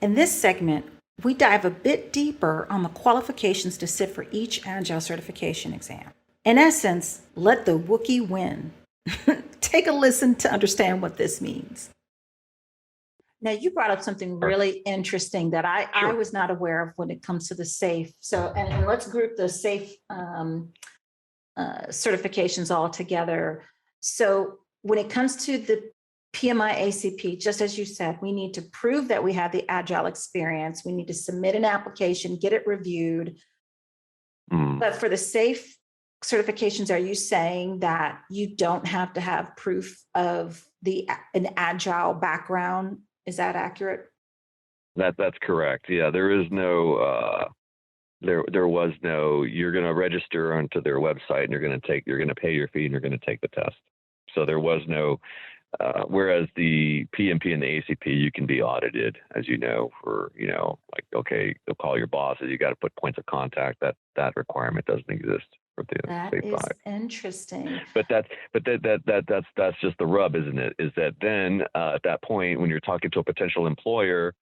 In this segment, we dive a bit deeper on the qualifications to sit for each Agile certification exam. In essence, let the Wookiee win. Take a listen to understand what this means. Now, you brought up something really interesting that I was not aware of when it comes to the SAFE. So, and let's group the SAFE certifications all together. So, when it comes to the PMI ACP, just as you said, we need to prove that we have the Agile experience. We need to submit an application, get it reviewed. But for the SAFE certifications, are you saying that you don't have to have proof of an Agile background? Is that accurate? That's correct. Yeah, there is no there was no, you're going to register onto their website and you're going to pay your fee and you're going to take the test. So there was no whereas the PMP and the ACP, you can be audited, as you know, for, like, okay, they'll call your bosses, you got to put points of contact. That requirement doesn't exist for the That SAFE is 5. interesting. But that's just the rub, isn't it? Is that then at that point when you're talking to a potential employer,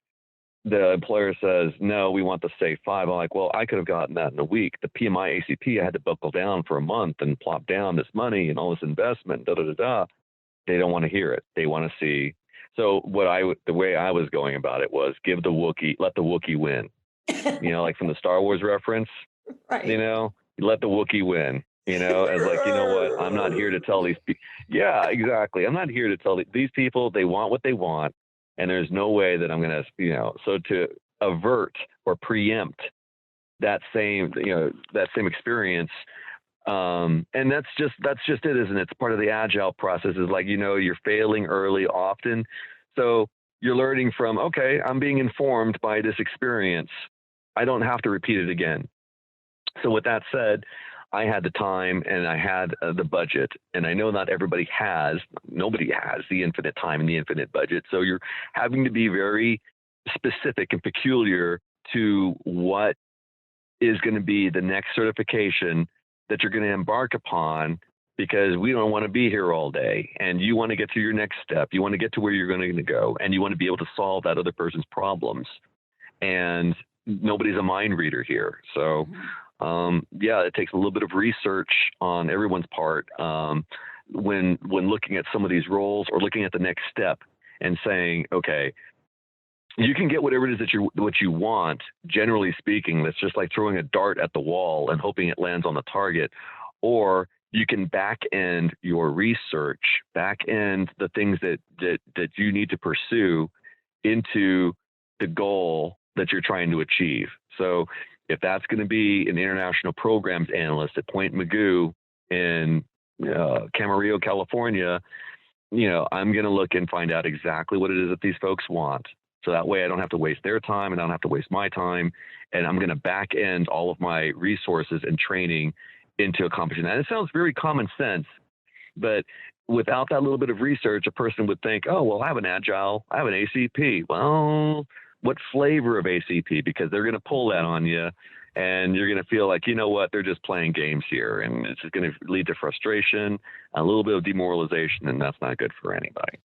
the employer says, no, we want the SAFE 5. I'm like, well, I could have gotten that in a week. The PMI ACP, I had to buckle down for a month and plop down this money and all this investment, da da da da. They don't want to hear it. They want to see. So the way I was going about it was let the Wookiee win. Like from the Star Wars reference, Right. let the Wookiee win. As like, you know what? I'm not here to tell these people. Yeah, exactly. I'm not here to tell these people they want what they want, and there's no way that I'm going to, So to avert or preempt that same experience. And that's just it, isn't it? It's part of the Agile process. Is like, you're failing early often. So you're learning from, okay, I'm being informed by this experience. I don't have to repeat it again. So with that said, I had the time and I had the budget, and I know nobody has the infinite time and the infinite budget. So you're having to be very specific and peculiar to what is going to be the next certification that you're going to embark upon, because we don't want to be here all day, and you want to get to your next step. You want to get to where you're going to go, and you want to be able to solve that other person's problems. And nobody's a mind reader here. So, it takes a little bit of research on everyone's part when looking at some of these roles or looking at the next step and saying, okay, you can get whatever it is what you want. Generally speaking, that's just like throwing a dart at the wall and hoping it lands on the target. Or you can back end your research, back end the things that you need to pursue into the goal that you're trying to achieve. So if that's going to be an international programs analyst at Point Magoo in Camarillo, California, I'm going to look and find out exactly what it is that these folks want. So that way I don't have to waste their time and I don't have to waste my time. And I'm going to back end all of my resources and training into accomplishing that. And it sounds very common sense, but without that little bit of research, a person would think, oh, well, I have an Agile, I have an ACP. Well, what flavor of ACP? Because they're going to pull that on you and you're going to feel like, you know what, they're just playing games here. And it's just going to lead to frustration, a little bit of demoralization, and that's not good for anybody.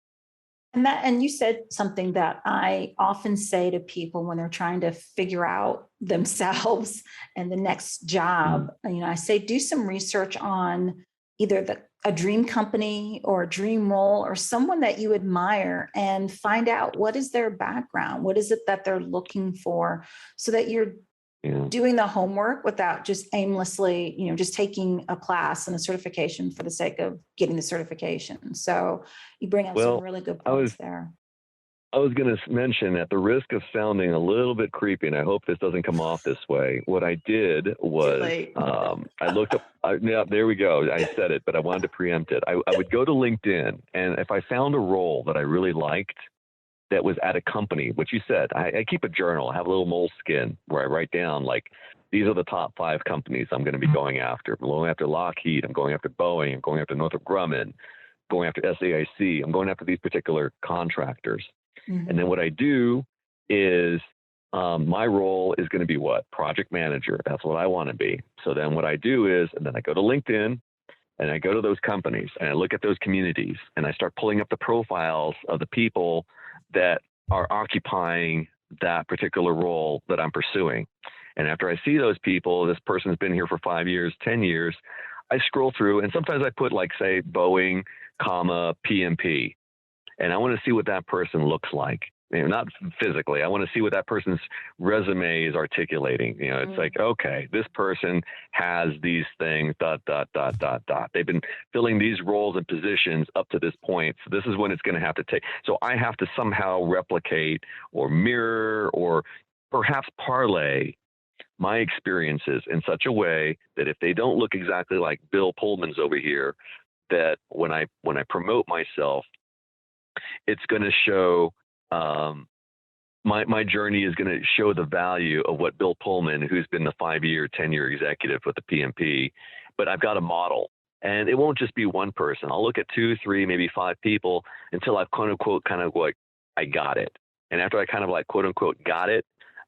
And you said something that I often say to people when they're trying to figure out themselves and the next job. I say, do some research on either a dream company or a dream role or someone that you admire, and find out what is their background, what is it that they're looking for, so that you're doing the homework without just aimlessly, just taking a class and a certification for the sake of getting the certification. So you bring up some really good points there. I was going to mention, at the risk of sounding a little bit creepy, and I hope this doesn't come off this way, what I did was I looked up, there we go. I said it, but I wanted to preempt it. I would go to LinkedIn, and if I found a role that I really liked that was at a company, which you said, I keep a journal. I have a little moleskin where I write down, like, these are the top 5 companies I'm going to be going after. I'm going after Lockheed. I'm going after Boeing. I'm going after Northrop Grumman. Going after SAIC. I'm going after these particular contractors. And then what I do is my role is going to be what? Project manager. That's what I want to be. So then what I do is, and then I go to LinkedIn and I go to those companies and I look at those communities and I start pulling up the profiles of the people that are occupying that particular role that I'm pursuing. And after I see those people, this person's been here for 5 years, 10 years, I scroll through, and sometimes I put like, say, Boeing, comma, PMP, and I want to see what that person looks like. Not physically. I want to see what that person's resume is articulating. It's like, okay, this person has these things, ... They've been filling these roles and positions up to this point. So this is when it's going to have to take. So I have to somehow replicate or mirror or perhaps parlay my experiences in such a way that if they don't look exactly like Bill Pullman's over here, that when I promote myself, it's going to show my journey is going to show the value of what Bill Pullman, who's been the 5-year, 10-year executive with the PMP, but I've got a model. And it won't just be one person. I'll look at 2, 3, maybe 5 people until I've quote unquote kind of like, I got it. And after I kind of like quote unquote got it,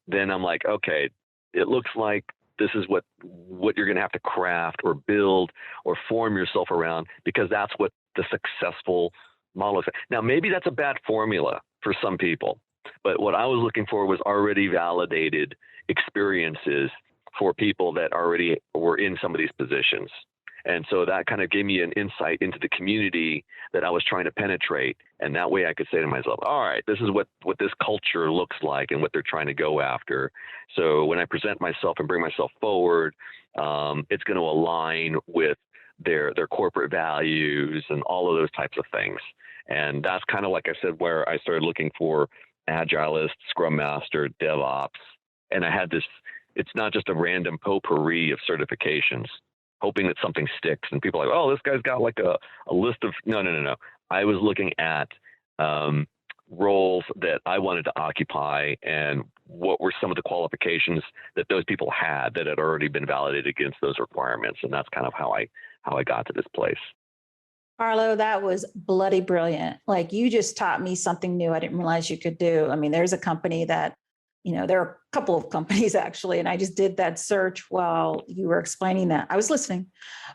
then I'm like, okay, it looks like this is what you're going to have to craft or build or form yourself around, because that's what the successful model is. Now, maybe that's a bad formula for some people, but what I was looking for was already validated experiences for people that already were in some of these positions. And so that kind of gave me an insight into the community that I was trying to penetrate. And that way I could say to myself, all right, this is what this culture looks like and what they're trying to go after. So when I present myself and bring myself forward, it's going to align with their corporate values and all of those types of things. And that's kind of, like I said, where I started looking for Agilist, Scrum Master, DevOps. And I had this, it's not just a random potpourri of certifications, hoping that something sticks. And people are like, oh, this guy's got like a list of, no. I was looking at roles that I wanted to occupy and what were some of the qualifications that those people had that had already been validated against those requirements. And that's kind of how I got to this place. Carlo, that was bloody brilliant. Like, you just taught me something new I didn't realize you could do. I mean, there's a company that, there are a couple of companies actually, and I just did that search while you were explaining that. I was listening,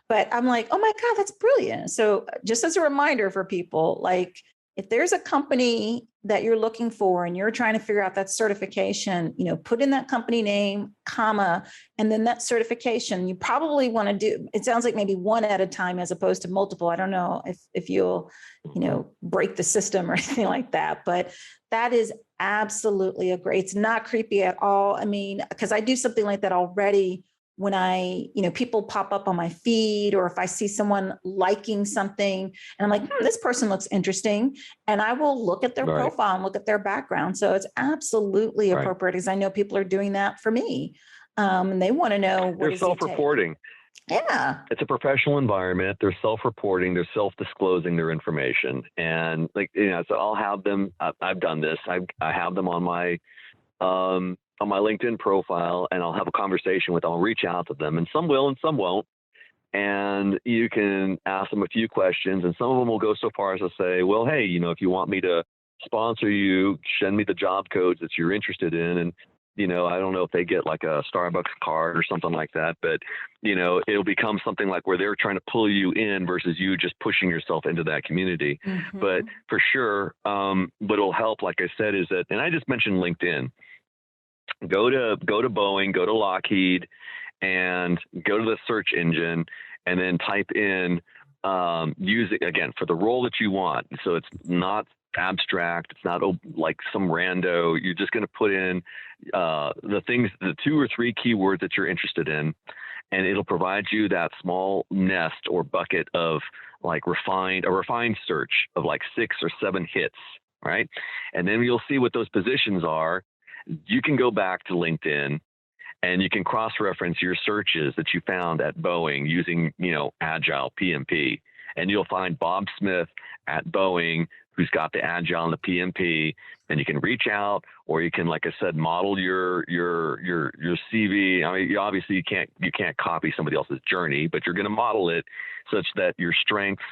but I'm like, oh my God, that's brilliant. So just as a reminder for people, like, if there's a company that you're looking for and you're trying to figure out that certification, put in that company name, comma, and then that certification. You probably want to do, it sounds like maybe one at a time as opposed to multiple. I don't know if you'll, break the system or anything like that, but that is absolutely it's not creepy at all. I mean, because I do something like that already when people pop up on my feed, or if I see someone liking something and I'm like, this person looks interesting, and I will look at their profile and look at their background. So it's absolutely appropriate, because I know people are doing that for me. And they want to know what they're self-reporting. Yeah. It's a professional environment. They're self-reporting. They're self-disclosing their information. And so I'll have them, I've done this. I have them on my LinkedIn profile, and I'll have a conversation I'll reach out to them, and some will and some won't. And you can ask them a few questions, and some of them will go so far as to say, well, hey, if you want me to sponsor you, send me the job codes that you're interested in. And, I don't know if they get like a Starbucks card or something like that, but, it'll become something like where they're trying to pull you in versus you just pushing yourself into that community. Mm-hmm. But for sure, what will help, like I said, is that, and I just mentioned LinkedIn. Go to Boeing, go to Lockheed, and go to the search engine, and then type in use it again for the role that you want. So it's not abstract. It's not like some rando. You're just going to put in the 2 or 3 keywords that you're interested in, and it'll provide you that small nest or bucket of like a refined search of like 6 or 7 hits, right? And then you'll see what those positions are. You can go back to LinkedIn and you can cross-reference your searches that you found at Boeing using, Agile PMP, and you'll find Bob Smith at Boeing, who's got the Agile and the PMP, and you can reach out, or you can, like I said, model your CV. I mean, obviously you can't copy somebody else's journey, but you're going to model it such that your strengths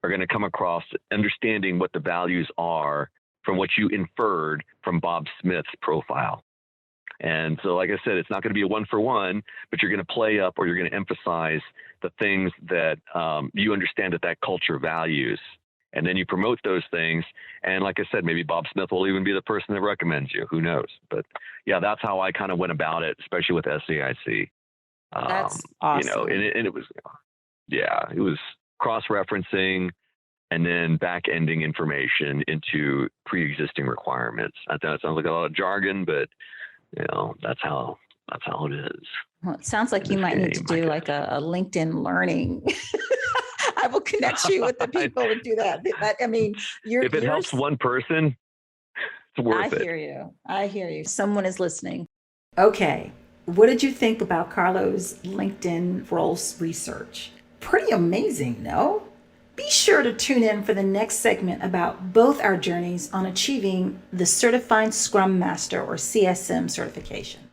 are going to come across, understanding what the values are from what you inferred from Bob Smith's profile. And so, like I said, it's not going to be a 1-for-1, but you're going to play up, or you're going to emphasize the things that you understand that culture values. And then you promote those things. And like I said, maybe Bob Smith will even be the person that recommends you. Who knows? But yeah, that's how I kind of went about it, especially with SAIC. That's awesome. And it was, yeah, it was cross-referencing and then back-ending information into pre-existing requirements. I know it sounds like a lot of jargon, but that's how it is. Well, it sounds like you might need to do like a LinkedIn learning. I will connect you with the people to do that. I mean, if it helps one person, it's worth it. I hear you. Someone is listening. Okay. What did you think about Carlo's LinkedIn roles research? Pretty amazing, no? Be sure to tune in for the next segment about both our journeys on achieving the Certified Scrum Master or CSM certification.